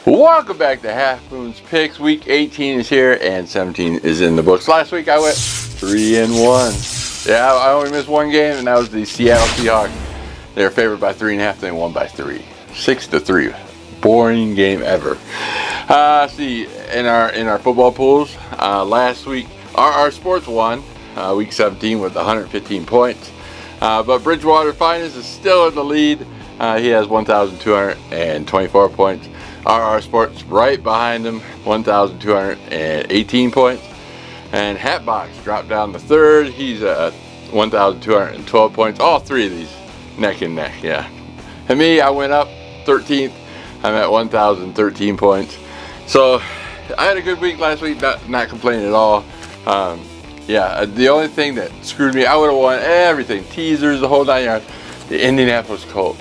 Welcome back to HalfmoonsPicks. Week 18 is here and 17 is in the books. Last week I went 3-1. Yeah, I only missed one game, and that was the Seattle Seahawks. They were favored by 3.5. They won by 3, 6-3. Boring game ever. See, in our football pools, last week our sports won week 17 with 115 points. But Bridgewater Finest is still in the lead. He has 1,224 points. RR Sports right behind him, 1,218 points. And Hatbox dropped down to third. He's at 1,212 points. All three of these neck and neck, yeah. And me, I went up 13th. I'm at 1,013 points. So I had a good week last week, not complaining at all. Yeah, the only thing that screwed me, I would have won everything. Teasers, the whole 9 yards. The Indianapolis Colts.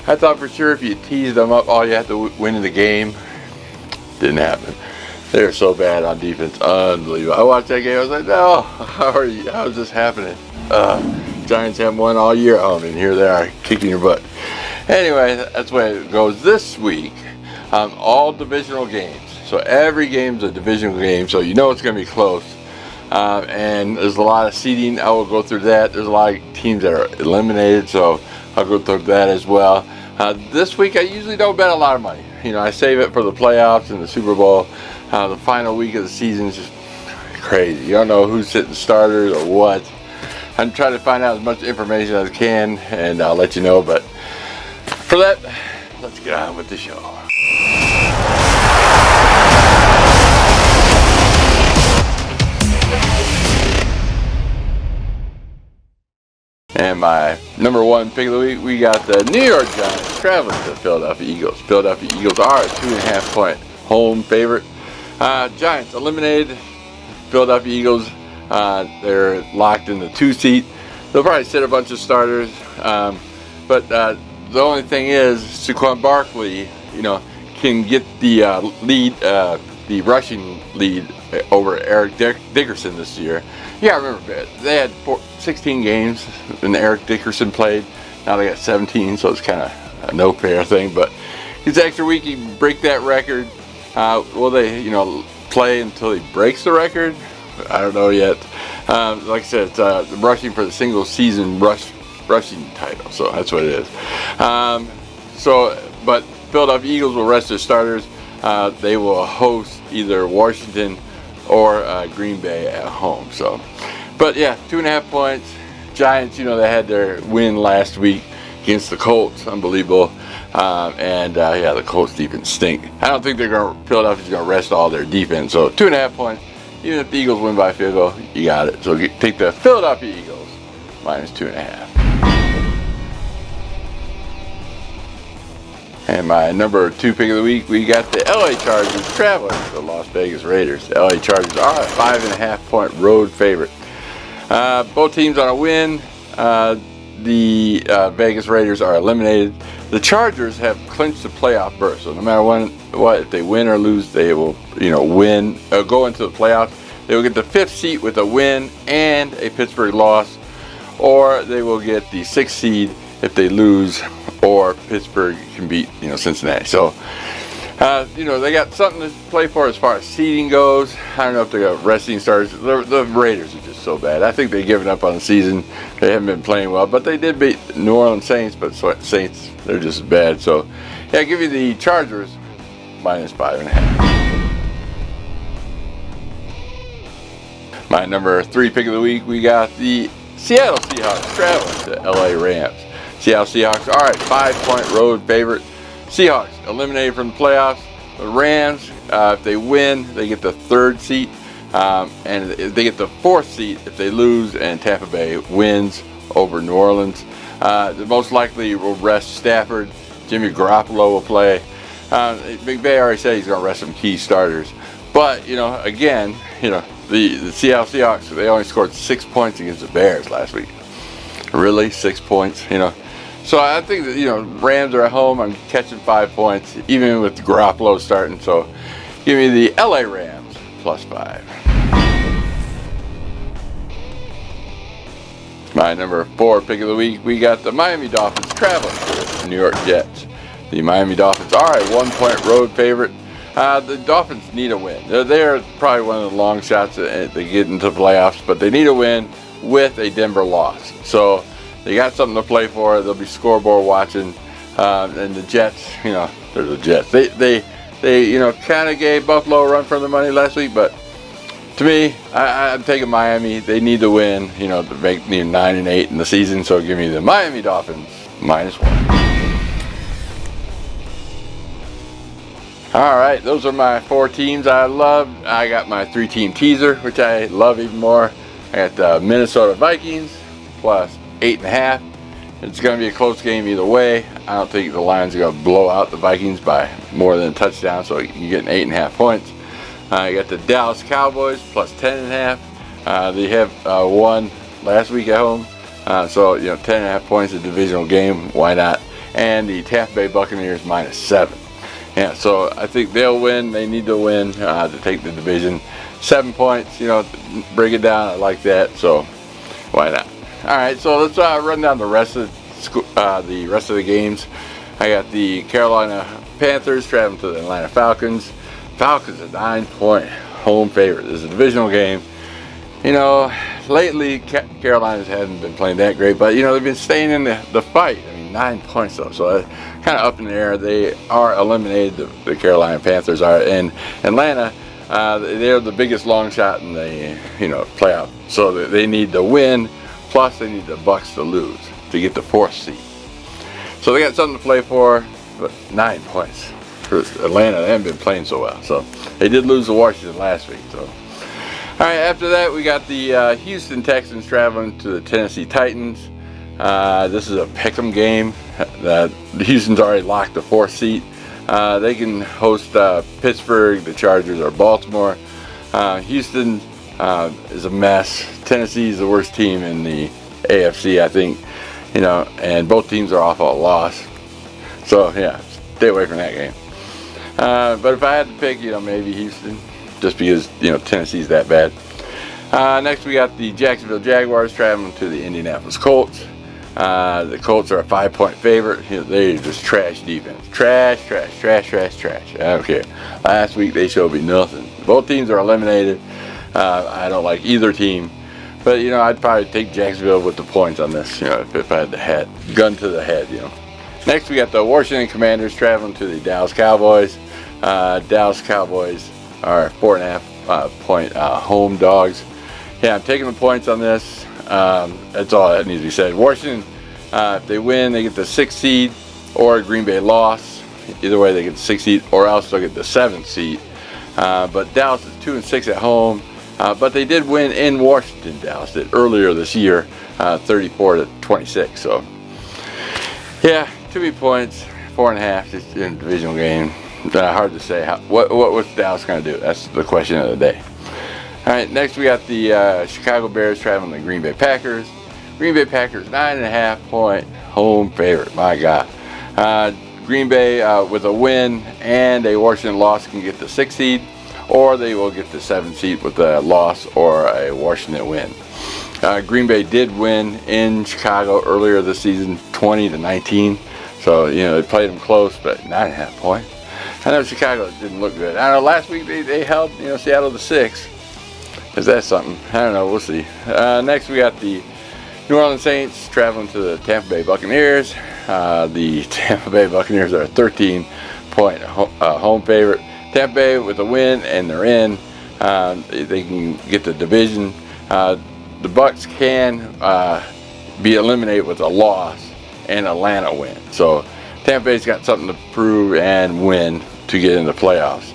I thought for sure if you teased them up, all you had to win in the game. Didn't happen. They were so bad on defense. Unbelievable. I watched that game. I was like, no, how is this happening? Giants haven't won all year. Oh, and here they are kicking your butt. Anyway, that's the way it goes this week. All divisional games. So every game's a divisional game, so you know it's going to be close. And there's a lot of seeding. I will go through that. There's a lot of teams that are eliminated, so I'll go through that as well. This week I usually don't bet a lot of money. You know, I save it for the playoffs and the Super Bowl. The final week of the season is just crazy. You don't know who's sitting starters or what. I'm trying to find out as much information as I can, and I'll let you know. But for that, let's get on with the show. And my number one pick of the week, we got the New York Giants traveling to the Philadelphia Eagles. Philadelphia Eagles are a 2.5 point home favorite. Giants eliminated. Philadelphia Eagles, they're locked in the 2 seat. They'll probably sit a bunch of starters. But the only thing is, Saquon Barkley, can get the lead, the rushing lead over Eric Dickerson this year. Yeah, I remember they had 16 games when Eric Dickerson played. Now they got 17, so it's kind of a no fair thing. But his extra week, he break that record. Will they, play until he breaks the record? I don't know yet. Like I said, it's rushing for the single season rushing title, so that's what it is. But Philadelphia Eagles will rest their starters. They will host either Washington or Green Bay at home. So, but yeah, 2.5 points. Giants, they had their win last week against the Colts, unbelievable. The Colts defense stink. I don't think Philadelphia's gonna rest all their defense. So 2.5 points. Even if the Eagles win by field goal, you got it. So take the Philadelphia Eagles minus 2.5. And my number 2 pick of the week, we got the LA Chargers traveling to the Las Vegas Raiders. The LA Chargers are a 5.5 point road favorite. Both teams on a win. The Vegas Raiders are eliminated. The Chargers have clinched the playoff berth. So no matter what, if they win or lose, they will, win, go into the playoffs. They will get the 5th seed with a win and a Pittsburgh loss, or they will get the 6th seed if they lose, or Pittsburgh can beat, Cincinnati. So, they got something to play for as far as seeding goes. I don't know if they got resting starters. The Raiders are just so bad. I think they've given up on the season. They haven't been playing well, but they did beat New Orleans Saints, but Saints, they're just as bad. So, yeah, give you the Chargers minus 5.5. My number 3 pick of the week, we got the Seattle Seahawks traveling to LA Rams. Seattle Seahawks are a 5-point road favorite. Seahawks eliminated from the playoffs. The Rams, if they win, they get the 3rd seat. And they get the 4th seat if they lose and Tampa Bay wins over New Orleans. The most likely will rest Stafford. Jimmy Garoppolo will play. Big Bay already said he's going to rest some key starters. But, again, the Seattle Seahawks, they only scored 6 points against the Bears last week. Really? 6 points? So I think that, Rams are at home. I'm catching 5 points, even with Garoppolo starting. So give me the LA Rams plus 5. My number 4 pick of the week, we got the Miami Dolphins traveling to the New York Jets. The The Miami Dolphins are a 1-point road favorite. The Dolphins need a win. They're probably one of the long shots to get into the playoffs, but they need a win with a Denver loss. So they got something to play for. They'll be scoreboard watching. And the Jets, they're the Jets. They kind of gave Buffalo a run for their money last week, but to me, I'm taking Miami. They need to win, to make 9-8 in the season. So give me the Miami Dolphins -1. All right, those are my 4 teams I love. I got my 3-team teaser, which I love even more. I got the Minnesota Vikings +8.5. It's going to be a close game either way. I don't think the Lions are going to blow out the Vikings by more than a touchdown, so you get 8.5 points. I got the Dallas Cowboys +10.5. They have won last week at home, so 10.5 points, a divisional game. Why not? And the Tampa Bay Buccaneers -7. Yeah, so I think they'll win. They need to win to take the division. 7 points, bring it down. I like that, so why not? All right, so let's run down the rest of the games. I got the Carolina Panthers traveling to the Atlanta Falcons. Falcons a 9-point home favorite. This is a divisional game. Lately Carolina's hadn't been playing that great, but they've been staying in the fight. 9 points though, so kind of up in the air. They are eliminated. The Carolina Panthers are, and Atlanta. They're the biggest long shot in the playoff, so they need to win. Plus, they need the Bucs to lose to get the 4th seed. So they got something to play for, but 9 points for Atlanta. They haven't been playing so well. So they did lose to Washington last week. So, all right. After that, we got the Houston Texans traveling to the Tennessee Titans. This is a pick'em game. The Houston's already locked the 4th seat. They can host Pittsburgh, the Chargers, or Baltimore. Houston is a mess. Tennessee is the worst team in the AFC, I think. And both teams are off a loss. So yeah, stay away from that game. But if I had to pick, maybe Houston, just because Tennessee's that bad. Next, we got the Jacksonville Jaguars traveling to the Indianapolis Colts. The Colts are a 5-point favorite. They just trash defense. Trash. I don't care. Last week they showed me nothing. Both teams are eliminated. I don't like either team. But, I'd probably take Jacksonville with the points on this, if I had the gun to the head, Next, we got the Washington Commanders traveling to the Dallas Cowboys. Dallas Cowboys are 4.5 point home dogs. Yeah, I'm taking the points on this. That's all that needs to be said. Washington, if they win, they get the 6th seed, or Green Bay loss. Either way, they get the 6th seed, or else they'll get the 7th seed. But Dallas is 2-6 at home. But they did win in Washington. Dallas did earlier this year, 34-26. So, yeah, too many points, 4.5 just in a divisional game. Hard to say. What's Dallas going to do? That's the question of the day. All right, next we got the Chicago Bears traveling the Green Bay Packers. Green Bay Packers 9.5-point home favorite. My God. Green Bay with a win and a Washington loss can get the 6th seed, or they will get the 7th seed with a loss or a Washington win. Green Bay did win in Chicago earlier this season, 20-19. So, they played them close, but 9.5 points. I know Chicago didn't look good. I know last week they held, Seattle to 6. Is that something? I don't know. We'll see. Next, we got the New Orleans Saints traveling to the Tampa Bay Buccaneers. The Tampa Bay Buccaneers are a 13-point home favorite. Tampa Bay with a win, and they're in. They can get the division. The Bucs can be eliminated with a loss and Atlanta win. So Tampa Bay's got something to prove and win to get in the playoffs.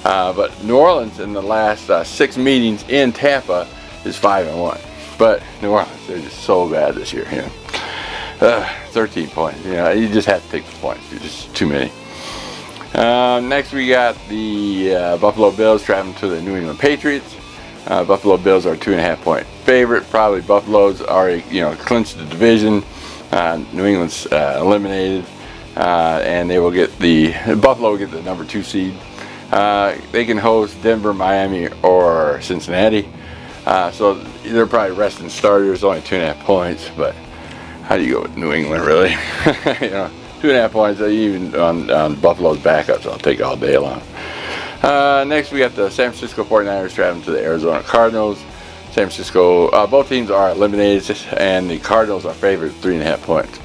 But New Orleans in the last 6 meetings in Tampa is 5-1. But New Orleans, they're just so bad this year. 13 points. You just have to take the points. There's just too many. Next, we got the Buffalo Bills traveling to the New England Patriots. Buffalo Bills are a 2.5-point favorite. Probably Buffalo's already clinched the division. New England's eliminated, and they will get Buffalo will get the number 2 seed. They can host Denver, Miami, or Cincinnati. So they're probably resting starters, only 2.5 points. But how do you go with New England, really? 2.5 points, even on Buffalo's backups, I'll take all day long. Next, we got the San Francisco 49ers traveling to the Arizona Cardinals. San Francisco, both teams are eliminated, and the Cardinals are favored 3.5 points.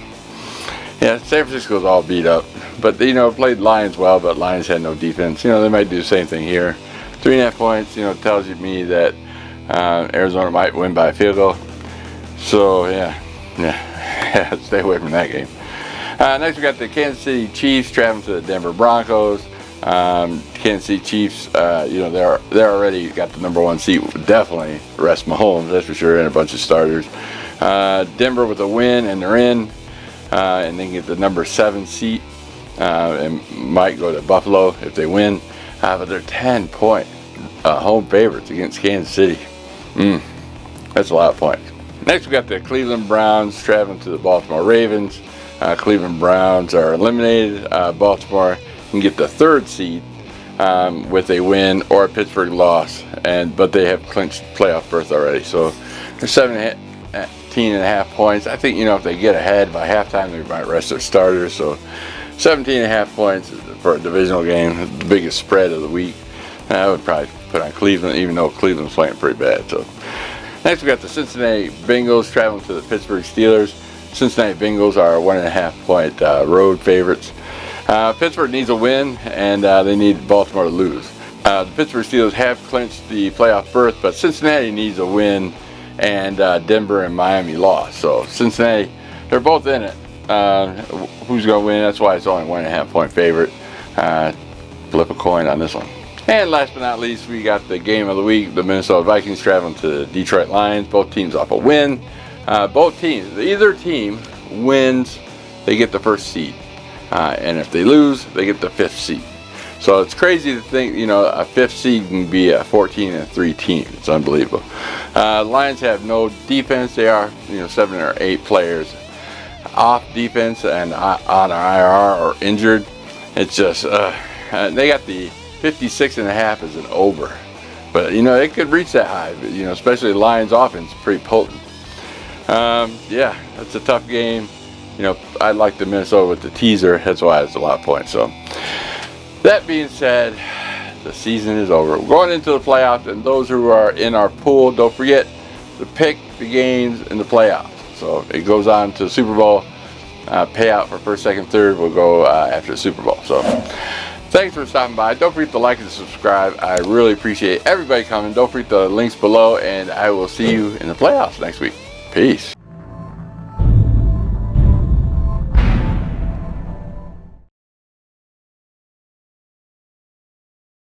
Yeah, San Francisco's all beat up, but played Lions well, but Lions had no defense. They might do the same thing here. 3.5 points, tells me that Arizona might win by a field goal. So yeah, stay away from that game. Next, we got the Kansas City Chiefs traveling to the Denver Broncos. Kansas City Chiefs, they're already got the #1 seat. Definitely rest Mahomes, that's for sure, and a bunch of starters. Denver with a win, and they're in. And they get the #7 seat, and might go to Buffalo if they win. But they're 10-point home favorites against Kansas City. That's a lot of points. Next, we got the Cleveland Browns traveling to the Baltimore Ravens. Cleveland Browns are eliminated. Baltimore can get the 3rd seed with a win or a Pittsburgh loss, but they have clinched playoff berth already. So they're 17.5 points. I think if they get ahead by halftime, they might rest their starters. So 17.5 points for a divisional game, the biggest spread of the week. I would probably put on Cleveland, even though Cleveland's playing pretty bad. So next, we got the Cincinnati Bengals traveling to the Pittsburgh Steelers. Cincinnati Bengals are 1.5 point road favorites. Pittsburgh needs a win, and they need Baltimore to lose. The Pittsburgh Steelers have clinched the playoff berth, but Cincinnati needs a win, and Denver and Miami lost. So Cincinnati, they're both in it. Who's going to win? That's why it's only 1.5 point favorite. Flip a coin on this one. And last but not least, we got the game of the week. The Minnesota Vikings traveling to the Detroit Lions. Both teams off a win. Both teams, either team wins, they get the 1st seed. And if they lose, they get the 5th seed. So it's crazy to think, a 5th seed can be a 14-3 team. It's unbelievable. Lions have no defense. They are, 7 or 8 players off defense and on IR or injured. It's just, they got the 56.5 as an over. But, it could reach that high. But, especially the Lions offense, pretty potent. Yeah, that's a tough game. I like the Minnesota with the teaser. That's why it's a lot of points. So, that being said, the season is over. We're going into the playoffs, and those who are in our pool, don't forget to pick the games in the playoffs. So, it goes on to the Super Bowl. Payout for 1st, 2nd, 3rd will go after the Super Bowl. So, thanks for stopping by. Don't forget to like and subscribe. I really appreciate everybody coming. Don't forget the links below, and I will see you in the playoffs next week. Peace.